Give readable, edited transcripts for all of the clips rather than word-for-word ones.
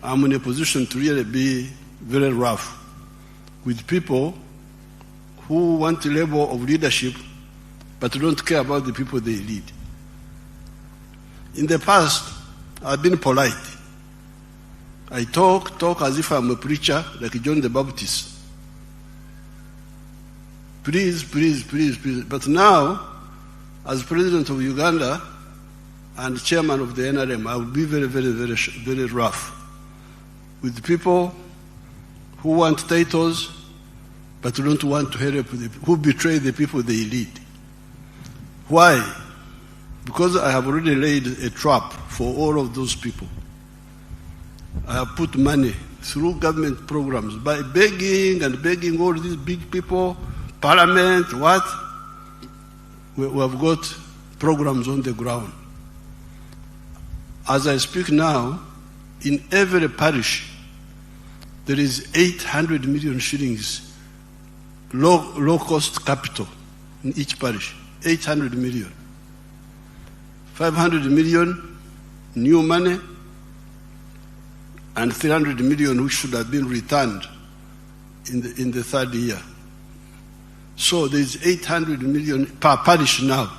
I'm in a position to really be very rough with people who want a level of leadership but don't care about the people they lead. In the past, I've been polite. I talk as if I'm a preacher, like John the Baptist. Please, please, please, please. But now, as President of Uganda and Chairman of the NRM, I will be very, very, very, very rough with people who want titles but don't want to help, who betray the people they lead. Why? Because I have already laid a trap for all of those people. I have put money through government programs by begging and begging all these big people, parliament, what? We have got programs on the ground. As I speak now, in every parish, there is 800 million shillings low-cost capital in each parish, 800 million. 500 million new money, and 300 million which should have been returned in the third year. So there's 800 million per parish now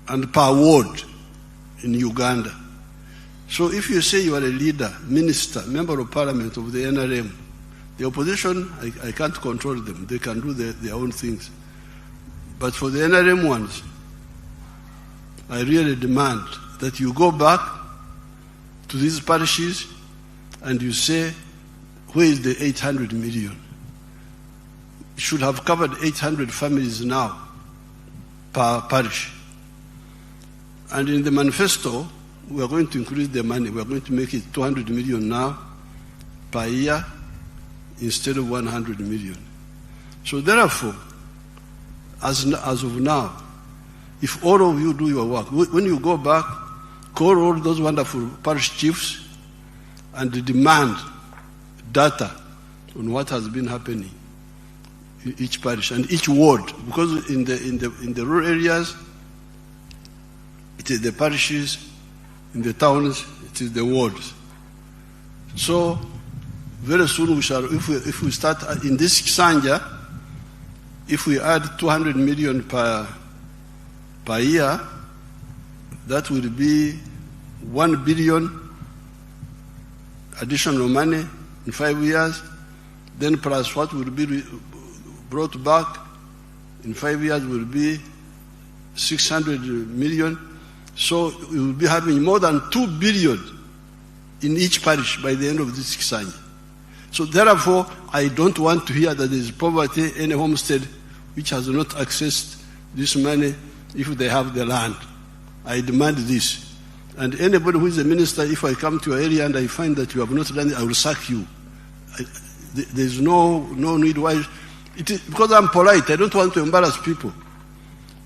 and per ward in Uganda. So if you say you are a leader, minister, member of parliament of the NRM, the opposition, I can't control them. They can do their own things. But for the NRM ones, I really demand that you go back to these parishes and you say, where is the 800 million? It should have covered 800 families now per parish. And in the manifesto, we are going to increase the money. We are going to make it 200 million now per year instead of 100 million. So therefore, as of now, if all of you do your work, when you go back, call all those wonderful parish chiefs and demand data on what has been happening in each parish and each ward, because in the rural areas, it is the parishes, in the towns, it is the wards. So very soon we shall, if we start in this Sanja, if we add 200 million per year, that will be 1 billion additional money in 5 years, then plus what will be brought back in 5 years will be 600 million. So we will be having more than 2 billion in each parish by the end of this Kisanya. So therefore, I don't want to hear that there is poverty, any homestead which has not accessed this money if they have the land. I demand this. And anybody who is a minister, if I come to your area and I find that you have not done it, I will sack you. There's no need why. It is because I'm polite. I don't want to embarrass people.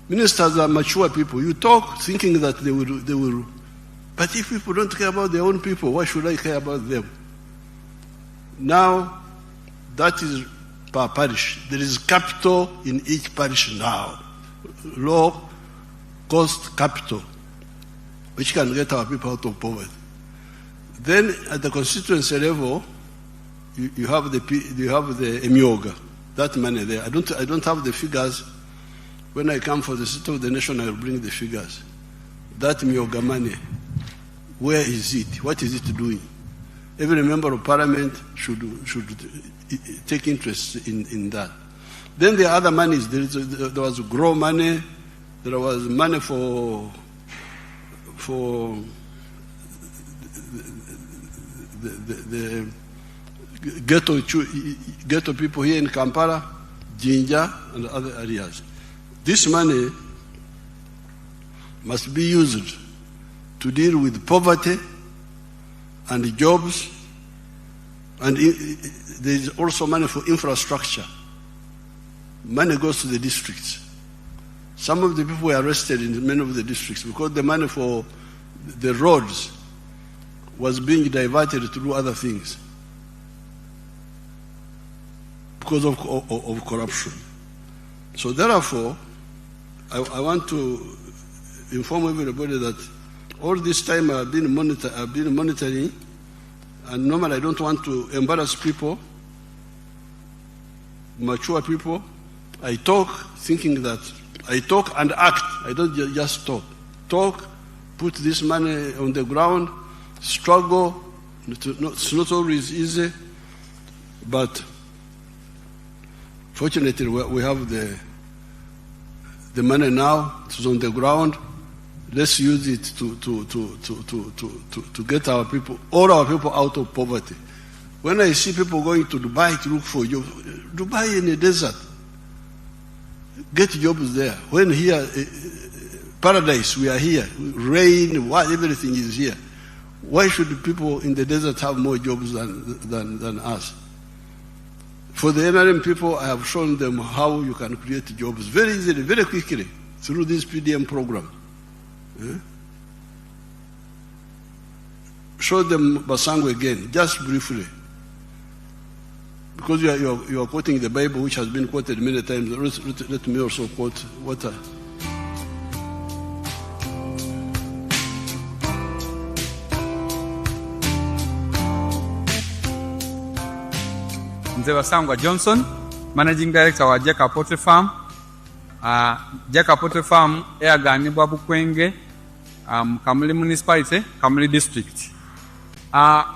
Ministers are mature people. You talk thinking that they will. But if people don't care about their own people, why should I care about them? Now, that is per parish. There is capital in each parish now. Low cost capital, which can get our people out of poverty. Then at the constituency level, you have the Emyoga, that money there. I don't have the figures. When I come for the State of the Nation, I will bring the figures. That Emyoga money, where is it? What is it doing? Every member of parliament should take interest in that. Then there are other monies. There was grow money. There was money for the ghetto people here in Kampala, Jinja, and other areas. This money must be used to deal with poverty and jobs, and there is also money for infrastructure. Money goes to the districts. Some of the people were arrested in many of the districts because the money for the roads was being diverted to do other things because of corruption. So therefore, I want to inform everybody that all this time I've been monitoring And normally I don't want to embarrass people, mature people. I talk thinking that I talk and act. I don't just talk. Talk, put this money on the ground, struggle. It's not always easy, but fortunately we have the money now. It's on the ground. Let's use it to get our people, all our people, out of poverty. When I see people going to Dubai to look for jobs, Dubai in the desert, get jobs there. When here, paradise, we are here, rain, everything is here. Why should people in the desert have more jobs than us? For the NRM people, I have shown them how you can create jobs very easily, very quickly, through this PDM program. Show them Basango again, just briefly. Because you are quoting the Bible, which has been quoted many times. Let me also quote what Nze Basangwa Johnson, Managing Director wa Jeka Poultry Farm. Jeka Poultry Farm eyaganibwa Bukwenge, Kamuli Municipality, Kamuli District.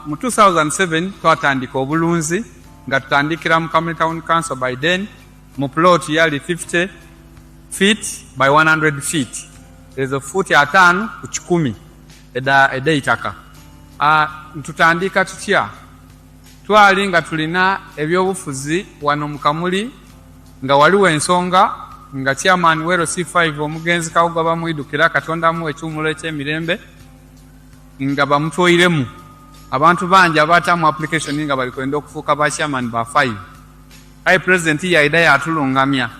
Mu 2007 twatandika obulunzi nga tutandikira mu Kamuli Town Council by then mu plot yali 50 feet by 100 feet. Ezo futi 5 ku 10 eda itaka. Tutandika tutya twali nga tulina ebyobufuzi wano mu Kamuli nga waliwo ensonga nga chairman wero C5 omugenzi kawuga bamwidukira Katonda mu ekyumulo ekyemirembe nga bamutwoiremu abantu banja abatamu application nga bali kwenda okufuuka ba chairman ba 5. Ayi president yaida yatulungamya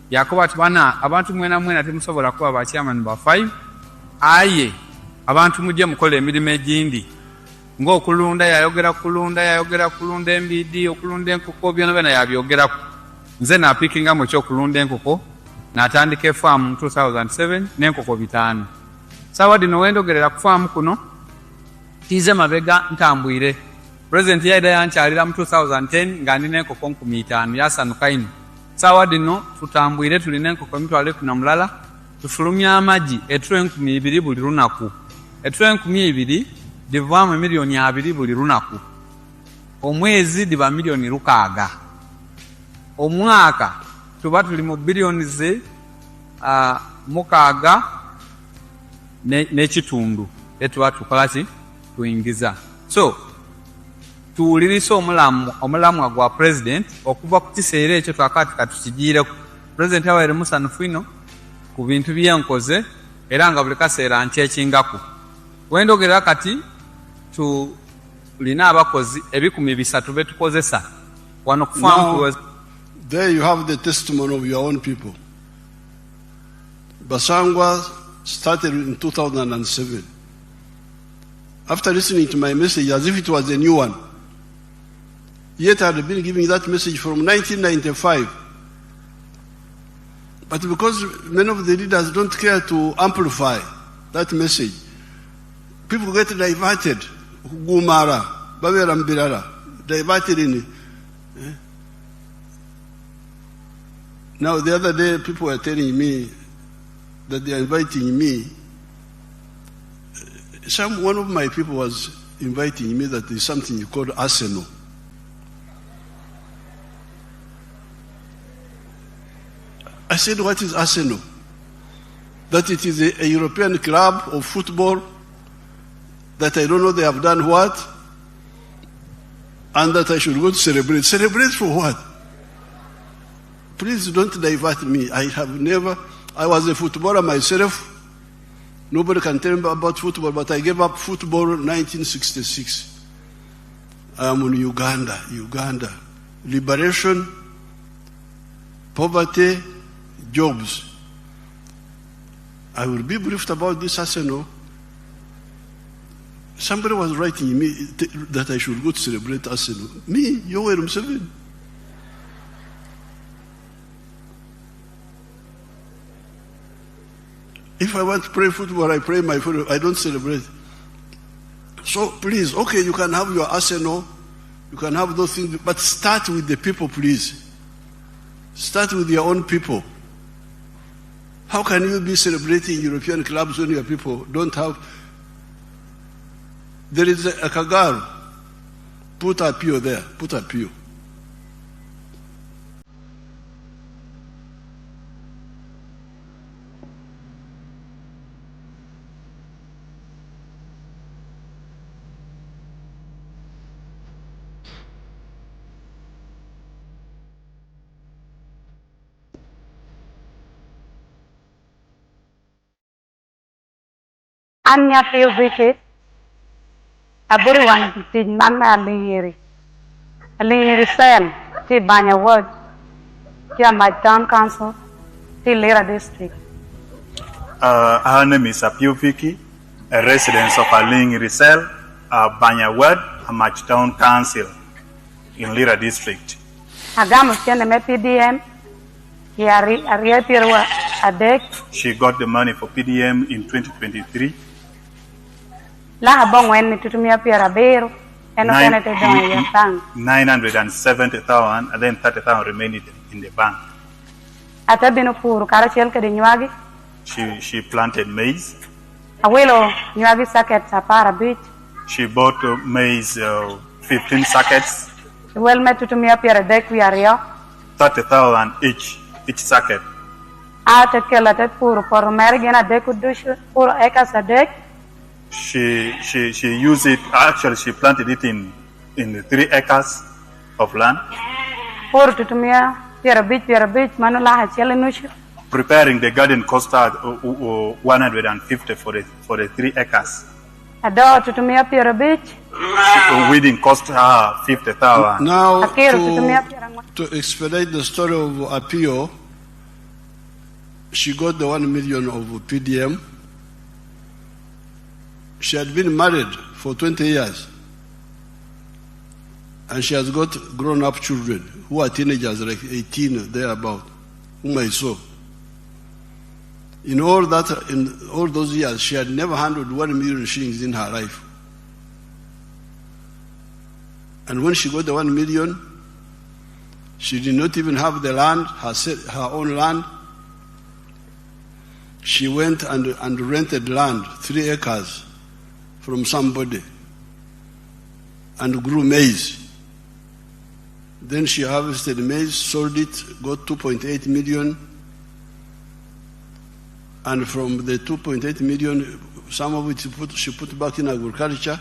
yakoba tubana abantu mwena temusobola kuba ba chairman ba 5. Aye abantu mujje mukole emirimu egindi ng'okulunda yayogera kulunda embidi okulunda enkoko byonna yabyogerako. Nze napikinga mu ky'okulunda enkoko n'atandika farm mu 2007 n'enkoko 5. Sawa dino wendogerera ku farm kuno tize mabega ntambwire. President yaida yankyalira mu 2010 nga nina enkoko 5,000 yasanuka ino. Sawa dino tutambwire tulina enkoko 1,200 tufulumya amagi etro 2,000 buli lunaku. Etro 2,000 divaamu milioni 2 buli lunaku. Omwezi diba milioni 6. Omwaka tuba tuli mu bilioni 6 n'ekitundu etuba tukolaki tuingiza. So tuwulirisa omulamu gwa president okuva ku kiseera ekyo twakati katukigiireko. President Yoweri Museveni ku bintu byenkoze era nga buli kaseera nkyekingako. Wendogera kati tulina abakozi 300 betukozesa wano ku farm. There you have the testimony of your own people. Basangwa started in 2007. After listening to my message as if it was a new one, yet I had been giving that message from 1995. But because many of the leaders don't care to amplify that message, people get diverted. Gumara, Babera Mbirara, diverted in. Now the other day people were telling me that they are inviting me. One of my people was inviting me that there's something called Arsenal. I said, what is Arsenal? That it is a European club of football, that I don't know they have done what, and that I should go to celebrate. Celebrate for what? Please don't divert me. I was a footballer myself. Nobody can tell me about football, but I gave up football in 1966. I am in Uganda. Liberation, poverty, jobs. I will be briefed about this Arsenal. Somebody was writing me that I should go to celebrate Arsenal. Me, Yoweri Museveni. If I want to play football, I play my football. I don't celebrate. So please, okay, you can have your arsenal, you can have those things, but start with the people, please. Start with your own people. How can you be celebrating European clubs when your people don't have? There is a Kagaru. Put a PO there. Put a PO. Anya feel wicked. Aburi one did mama Liri. Liri Sen, the Banya ward. Here my town council, the Lira district. Her name is Apio Vicky, a resident of Aling Risel, Banya ward, a town council in Lira district. Agamu Tiana PDM. Here a deck. She got the money for PDM in 2023. La bong when to me appear a bear and 970,000 and then 30,000 remained in the bank. At a binopur, Karachel Kadinyagi. She planted maize. A willow, Nyagi sackets a para beach. She bought maize 15 sackets. Well met to me appear a deck we are here. 30,000 each sacket. I take a letter for American a deck would do 4 acres a deck. She used it, actually she planted it in 3 acres of land. Preparing the garden cost her 150 for the 3 acres. Weeding cost her 50,000. Now to expedite the story of Apio, she got the 1 million of PDM. She had been married for 20 years. And she has got grown-up children who are teenagers, like 18, thereabout, whom I saw. In all those years, she had never handled 1 million shillings in her life. And when she got the 1 million, she did not even have the land, her own land. She went and rented land, 3 acres, from somebody, and grew maize. Then she harvested maize, sold it, got 2.8 million. And from the 2.8 million, some of it she put back in agriculture,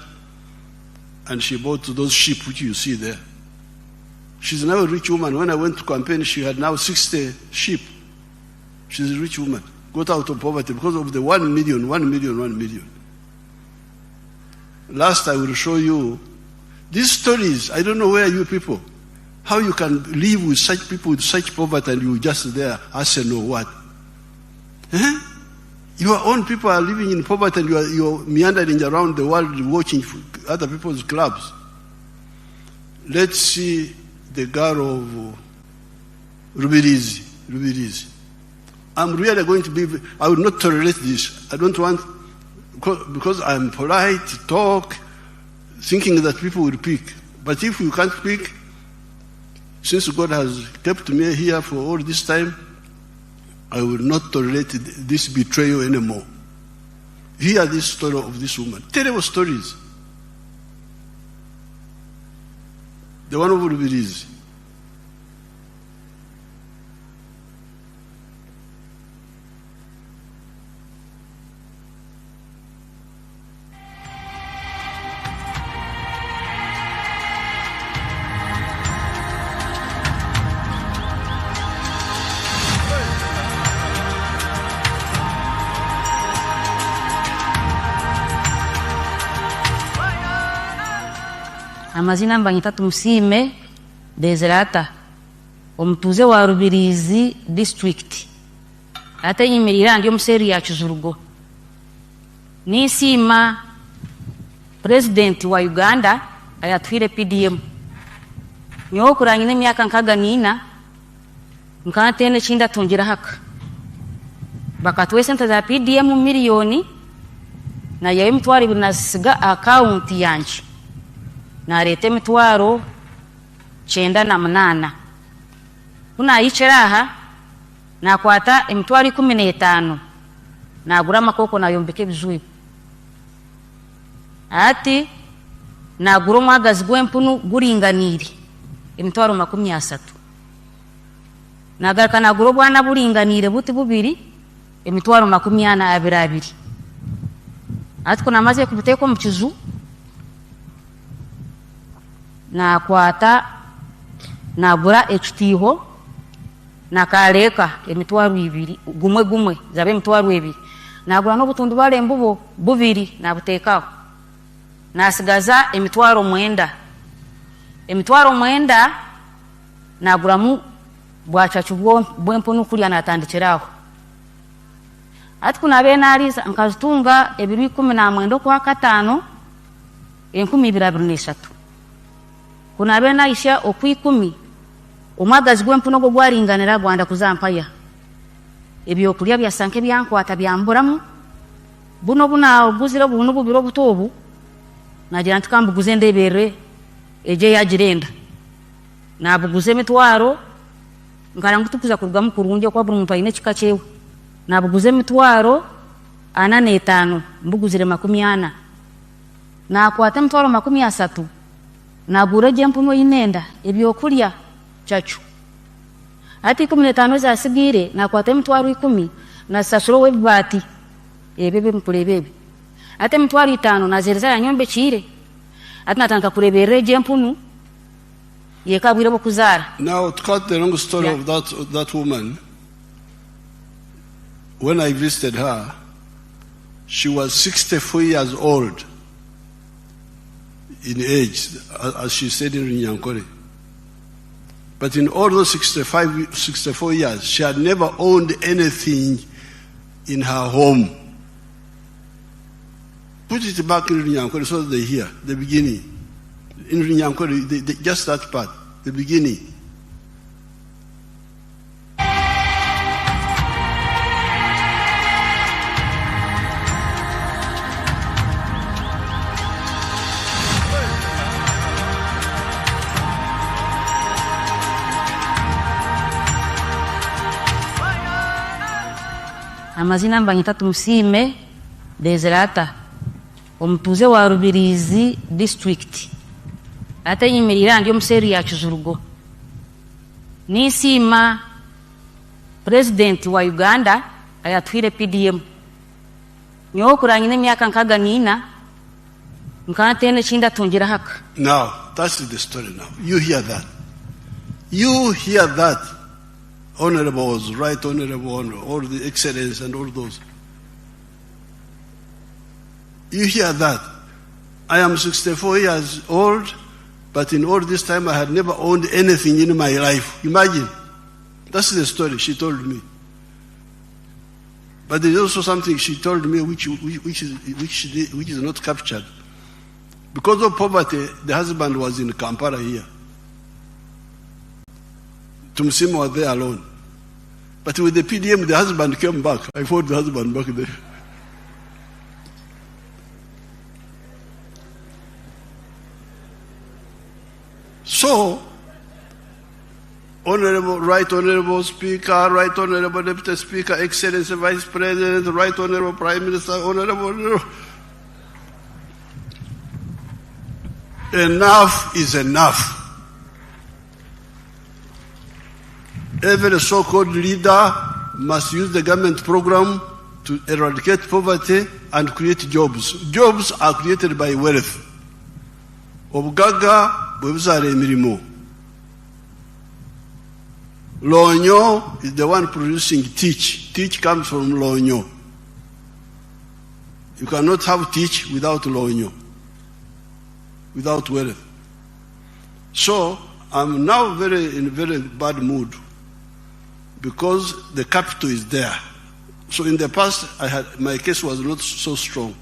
and she bought those sheep which you see there. She's now a rich woman. When I went to campaign, she had now 60 sheep. She's a rich woman. Got out of poverty because of the 1 million. Last I will show you these stories. I don't know where you people, how you can live with such people with such poverty and you just there, I say no what? Your own people are living in poverty and you're meandering around the world watching other people's clubs. Let's see the girl of Rubirizi. I'm really going to be, I will not tolerate this. I don't want, because I'm polite, talk, thinking that people will pick. But if you can't pick, since God has kept me here for all this time, I will not tolerate this betrayal anymore. Hear this story of this woman. Terrible stories. The one of Rubirizi. Amazina mbanyita Tumusime Deserata omutuze wa Rubirizi district ate nyimirira ndi omuseri ya Kizurugo nisima president wa Uganda ayatwire PDM nyo kurangine myaka nkaga nina nkatene chinda tungira haka bakatwe sente za PDM miliyoni naye emitwaro 2 nasiga akawunti yanje nareeta emitwaro 98 kunayikira aha nakwata emitwaro 15 nagura amakoko nayombeka ebijwibu ati nagura omwagazi gw'empunu guringaniire emitwaro 30 nagaruka nagura obwana buringaniire buti 2 emitwaro 42 ati kunamaze kubuteeka omu kiju nakwata nagura ekitiiho nakaleka emitwaro 2 gumwe zabe emitwaro 2 nagura n'obutundubare embubo 2 nabuteekaho nasigaza emitwaro 9 emitwaro 9 naguramu bwacacu bw'empunu kulya natandikiraho ati kunabe nariza nkazitunga ebiro 19 kwa 5 2023 kunabe naisha okwi10 omwagazi gw'empunu gwo gwaringanira gwanda kuzampaya ebyokulya byasanke byankwata byamburamu buno bunaguzire buno bubiro butobu nagira ntikambuguze ndebere eje yagirenda nabuguze emitwaro ngarangutukuza kurugamu kurungi kwa buri muntu ayine kika cyewe nabuguze emitwaro 45 mbuguzire 40 nakwata emitwaro 30 nagura gy'empunu inenda ebyokulya chachu ati 15 zasigire nakwata emitwaro 10 nasasuro webati ebebe mpulebebe ate emitwaro 5 nazereza yanyombe chire ati natandika kureberera gy'empunu yekabwire bokuzara. Now, to cut the long story of that woman, when I visited her, she was 64 years old in age, as she said in Runyankore. But in all those 64 years, she had never owned anything in her home. Put it back in Runyankore so that they hear the beginning. In Runyankore, just that part, the beginning. Amazina mbanyita Tumusime Deserata omutuze wa Rubirizi district ate yimirira ndi omuseri ya Kizurugo nisima president wa Uganda ayatwire PDM nyo kurangine myaka nkaga nina nkatene chinda tungira haka. Now that's the story. Now you hear that, honorables, right honorable, all the excellence and all those. You hear that. I am 64 years old, but in all this time I had never owned anything in my life. Imagine. That's the story she told me. But there's also something she told me which is not captured. Because of poverty, the husband was in Kampala here. Tumusima was there alone. But with the PDM, the husband came back. I found the husband back there. So, Honorable, Right Honorable Speaker, Right Honorable Deputy Speaker, Excellency Vice President, Right Honorable Prime Minister, Honorable. Enough is enough. Every so-called leader must use the government program to eradicate poverty and create jobs. Jobs are created by wealth. Obugaga bwebuzala emirimo. Lonyo is the one producing teach. Teach comes from Lonyo. You cannot have teach without Lonyo, without wealth. So I'm now in a very bad mood because the capital is there. So in the past, my case was not so strong.